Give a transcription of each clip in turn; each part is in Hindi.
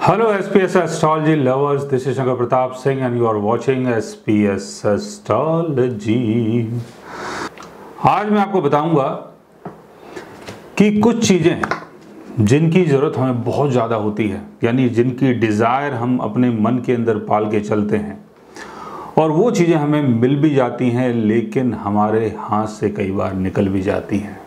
Hello SPS Astrology lovers, this is Shankar Pratap Singh and you are watching SPS Astrology। आज मैं आपको बताऊंगा कि कुछ चीज़ें जिनकी ज़रूरत हमें बहुत ज़्यादा होती है, यानी जिनकी डिज़ायर हम अपने मन के अंदर पाल के चलते हैं और वो चीज़ें हमें मिल भी जाती हैं लेकिन हमारे हाथ से कई बार निकल भी जाती हैं।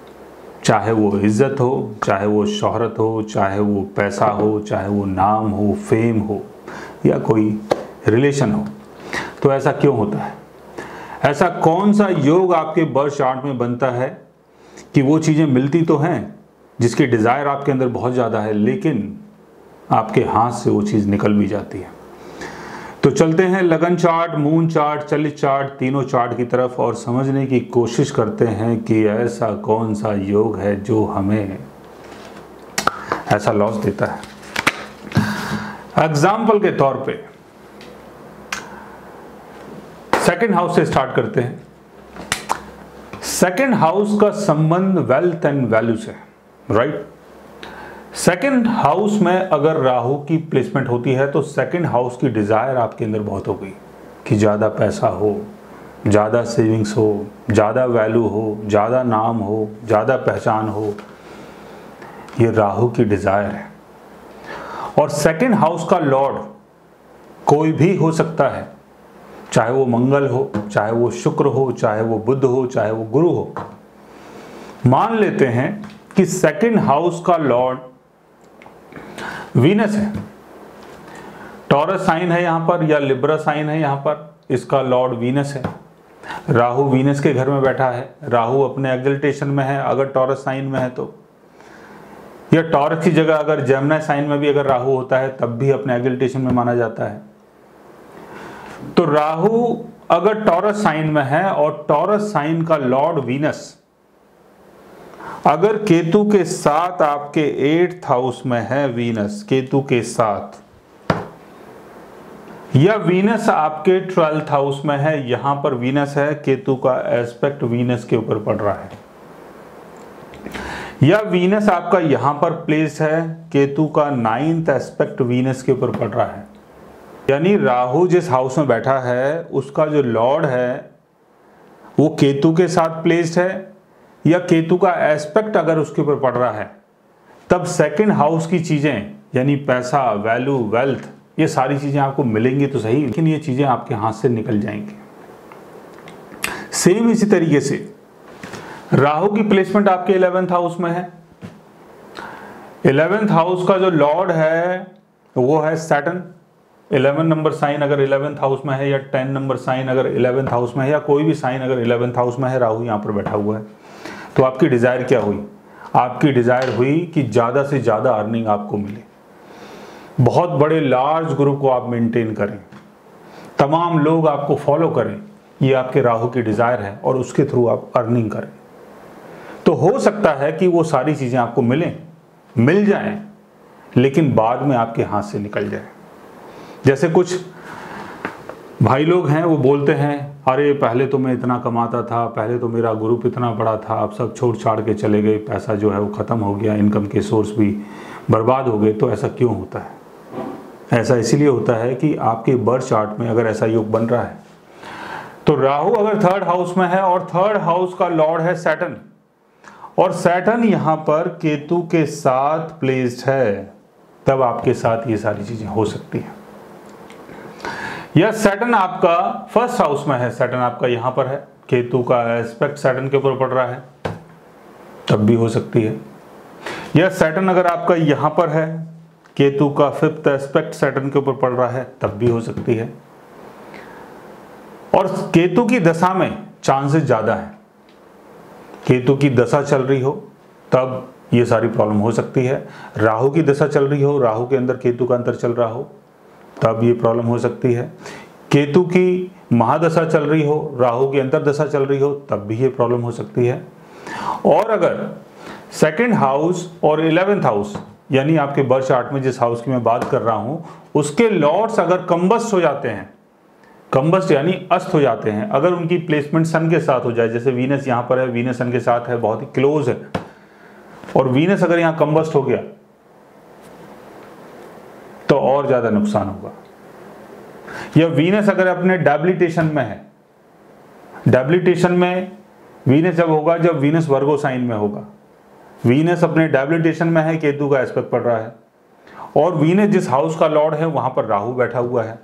चाहे वो इज़्ज़त हो, चाहे वो शोहरत हो, चाहे वो पैसा हो, चाहे वो नाम हो, फेम हो या कोई रिलेशन हो। तो ऐसा क्यों होता है? ऐसा कौन सा योग आपके बर्थ चार्ट में बनता है कि वो चीज़ें मिलती तो हैं जिसकी डिज़ायर आपके अंदर बहुत ज़्यादा है लेकिन आपके हाथ से वो चीज़ निकल भी जाती है। तो चलते हैं लगन चार्ट, मून चार्ट, चलित चार्ट, तीनों चार्ट की तरफ और समझने की कोशिश करते हैं कि ऐसा कौन सा योग है जो हमें ऐसा लॉस देता है। एग्जाम्पल के तौर पे सेकंड हाउस से स्टार्ट करते हैं। सेकंड हाउस का संबंध वेल्थ एंड वैल्यू से, राइट। सेकंड हाउस में अगर राहु की प्लेसमेंट होती है तो सेकंड हाउस की डिज़ायर आपके अंदर बहुत होगी कि ज़्यादा पैसा हो, ज़्यादा सेविंग्स हो, ज़्यादा वैल्यू हो, ज़्यादा नाम हो, ज़्यादा पहचान हो। ये राहु की डिज़ायर है। और सेकंड हाउस का लॉर्ड कोई भी हो सकता है, चाहे वो मंगल हो, चाहे वो शुक्र हो, चाहे वो बुध हो, चाहे वो गुरु हो। मान लेते हैं कि सेकंड हाउस का लॉर्ड वीनस है, टॉरस साइन है यहां पर या लिब्रा साइन है, यहां पर इसका लॉर्ड वीनस है। राहु वीनस के घर में बैठा है, राहु अपने एक्सल्टेशन में है अगर टॉरस साइन में है तो, या टॉरस की जगह अगर जेमिनी साइन में भी अगर राहु होता है तब भी अपने एक्सल्टेशन में माना जाता है। तो राहु अगर टॉरस साइन में है और टॉरस साइन का लॉर्ड वीनस अगर केतु के साथ आपके 8th हाउस में है, वीनस केतु के साथ, या वीनस आपके 12th हाउस में है, यहां पर वीनस है, केतु का एस्पेक्ट वीनस के ऊपर पड़ रहा है, या वीनस आपका यहां पर प्लेस है, केतु का 9th एस्पेक्ट वीनस के ऊपर पड़ रहा है। यानी राहु जिस हाउस में बैठा है उसका जो लॉर्ड है वो केतु के साथ प्लेस्ड है या केतु का एस्पेक्ट अगर उसके ऊपर पड़ रहा है, तब सेकंड हाउस की चीजें यानी पैसा, वैल्यू, वेल्थ, ये सारी चीजें आपको मिलेंगी तो सही, लेकिन ये चीजें आपके हाथ से निकल जाएंगी। सेम इसी तरीके से राहु की प्लेसमेंट आपके 11th हाउस में है। 11th हाउस का जो लॉर्ड है वो है सैटर्न। 11 नंबर साइन अगर 11th हाउस में है या 10 नंबर साइन अगर 11th हाउस में है या कोई भी साइन अगर 11th हाउस में है, राहु यहां पर बैठा हुआ है। तो आपकी डिज़ायर क्या हुई? आपकी डिज़ायर हुई कि ज़्यादा से ज़्यादा अर्निंग आपको मिले, बहुत बड़े लार्ज ग्रुप को आप मेंटेन करें, तमाम लोग आपको फॉलो करें। ये आपके राहु की डिज़ायर है और उसके थ्रू आप अर्निंग करें। तो हो सकता है कि वो सारी चीज़ें आपको मिल जाएं लेकिन बाद में आपके हाथ से निकल जाए। जैसे कुछ भाई लोग हैं वो बोलते हैं, अरे पहले तो मैं इतना कमाता था, पहले तो मेरा ग्रुप इतना बड़ा था, अब सब छोड़ छाड़ के चले गए, पैसा जो है वो ख़त्म हो गया, इनकम के सोर्स भी बर्बाद हो गए। तो ऐसा क्यों होता है? ऐसा इसीलिए होता है कि आपके बर्थ चार्ट में अगर ऐसा योग बन रहा है तो राहु अगर 3rd हाउस में है और 3rd हाउस का लॉर्ड है सैटर्न, और सैटर्न यहाँ पर केतु के साथ प्लेस्ड है, तब आपके साथ ये सारी चीज़ें हो सकती हैं। या सैटर्न आपका 1st हाउस में है, सैटर्न आपका यहां पर है, केतु का एस्पेक्ट सैटर्न के ऊपर पड़ रहा है, तब भी हो सकती है। या सैटर्न अगर आपका यहां पर है, केतु का 5th एस्पेक्ट सैटर्न के ऊपर पड़ रहा है, तब भी हो सकती है। और केतु की दशा में चांसेस ज्यादा है, केतु की दशा चल रही हो तब ये सारी प्रॉब्लम हो सकती है। राहु की दशा चल रही हो, राहु के अंदर केतु का अंतर चल रहा हो, तब ये प्रॉब्लम हो सकती है। केतु की महादशा चल रही हो, राहु की अंतरदशा चल रही हो, तब भी ये प्रॉब्लम हो सकती है। और अगर सेकंड हाउस और 11th हाउस यानी आपके बर्थ चार्ट में जिस हाउस की मैं बात कर रहा हूं उसके लॉर्ड्स अगर कंबस्ट हो जाते हैं, कंबस्ट यानी अस्त हो जाते हैं, अगर उनकी प्लेसमेंट सन के साथ हो जाए, जैसे वीनस यहां पर है, वीनस सन के साथ है, बहुत ही क्लोज है, और वीनस अगर यहां कंबस्ट हो गया तो और ज़्यादा नुकसान होगा। या वीनस अगर अपने डेबिलिटेशन में है, डेबिलिटेशन में वीनस जब होगा जब वीनस वर्गो साइन में होगा, वीनस अपने डेबिलिटेशन में है, केतु का एस्पेक्ट पड़ रहा है, और वीनस जिस हाउस का लॉर्ड है वहाँ पर राहु बैठा हुआ है,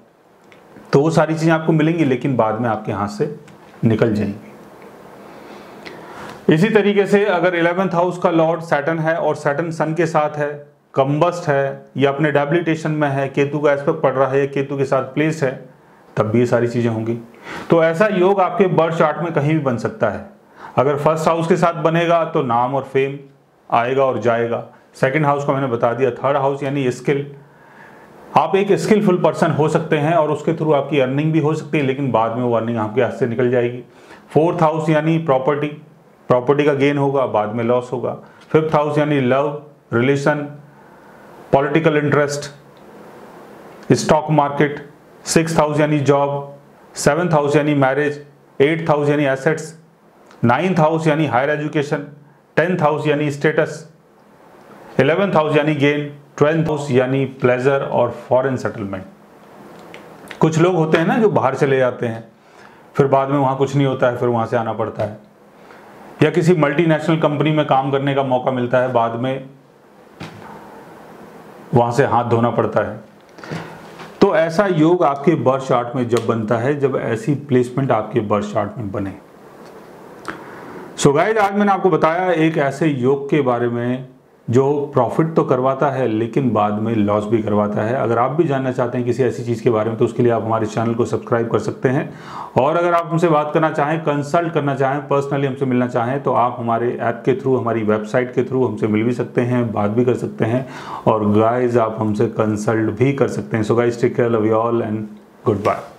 तो वो सारी चीज़ें आपको मिलेंगी लेकिन बाद में आपके हाथ से निकल जाएंगी। इसी तरीके से अगर 11th हाउस का लॉर्ड सैटर्न है और सैटर्न सन के साथ है, कंबस्ट है या अपने डेबिलिटेशन में है, केतु का एस्पेक्ट पड़ रहा है, केतु के साथ प्लेस है, तब भी ये सारी चीज़ें होंगी। तो ऐसा योग आपके बर्थ चार्ट में कहीं भी बन सकता है। अगर फर्स्ट हाउस के साथ बनेगा तो नाम और फेम आएगा और जाएगा। सेकंड हाउस को मैंने बता दिया। थर्ड हाउस यानी स्किल, आप एक स्किलफुल पर्सन हो सकते हैं और उसके थ्रू आपकी अर्निंग भी हो सकती है, लेकिन बाद में वो अर्निंग आपके हाथ से निकल जाएगी। फोर्थ हाउस यानी प्रॉपर्टी, प्रॉपर्टी का गेन होगा, बाद में लॉस होगा। फिफ्थ हाउस यानी love, relation, political interest, stock market. Sixth house यानी जॉब, सेवन्थ हाउस यानी मैरिज, एट्थ हाउस यानी एसेट्स, नाइन्थ हाउस यानी हायर एजुकेशन, 10th हाउस यानी स्टेटस, 11th हाउस यानी गेन, 12th हाउस यानी प्लेजर और फॉरेन सेटलमेंट। कुछ लोग होते हैं ना जो बाहर चले जाते हैं, फिर बाद में वहाँ कुछ नहीं होता है, फिर वहाँ से आना पड़ता है, या किसी मल्टीनेशनल कंपनी में काम करने का मौका मिलता है, बाद में वहाँ से हाथ धोना पड़ता है। तो ऐसा योग आपके बर्थ चार्ट में जब बनता है, जब ऐसी प्लेसमेंट आपके बर्थ चार्ट में बने। सो गाइस, आज मैंने आपको बताया एक ऐसे योग के बारे में जो प्रॉफिट तो करवाता है लेकिन बाद में लॉस भी करवाता है। अगर आप भी जानना चाहते हैं किसी ऐसी चीज़ के बारे में तो उसके लिए आप हमारे चैनल को सब्सक्राइब कर सकते हैं। और अगर आप हमसे बात करना चाहें, कंसल्ट करना चाहें, पर्सनली हमसे मिलना चाहें, तो आप हमारे ऐप के थ्रू, हमारी वेबसाइट के थ्रू हमसे मिल भी सकते हैं, बात भी कर सकते हैं, और गाइज आप हमसे कंसल्ट भी कर सकते हैं। So guys, take care, love you all and good bye.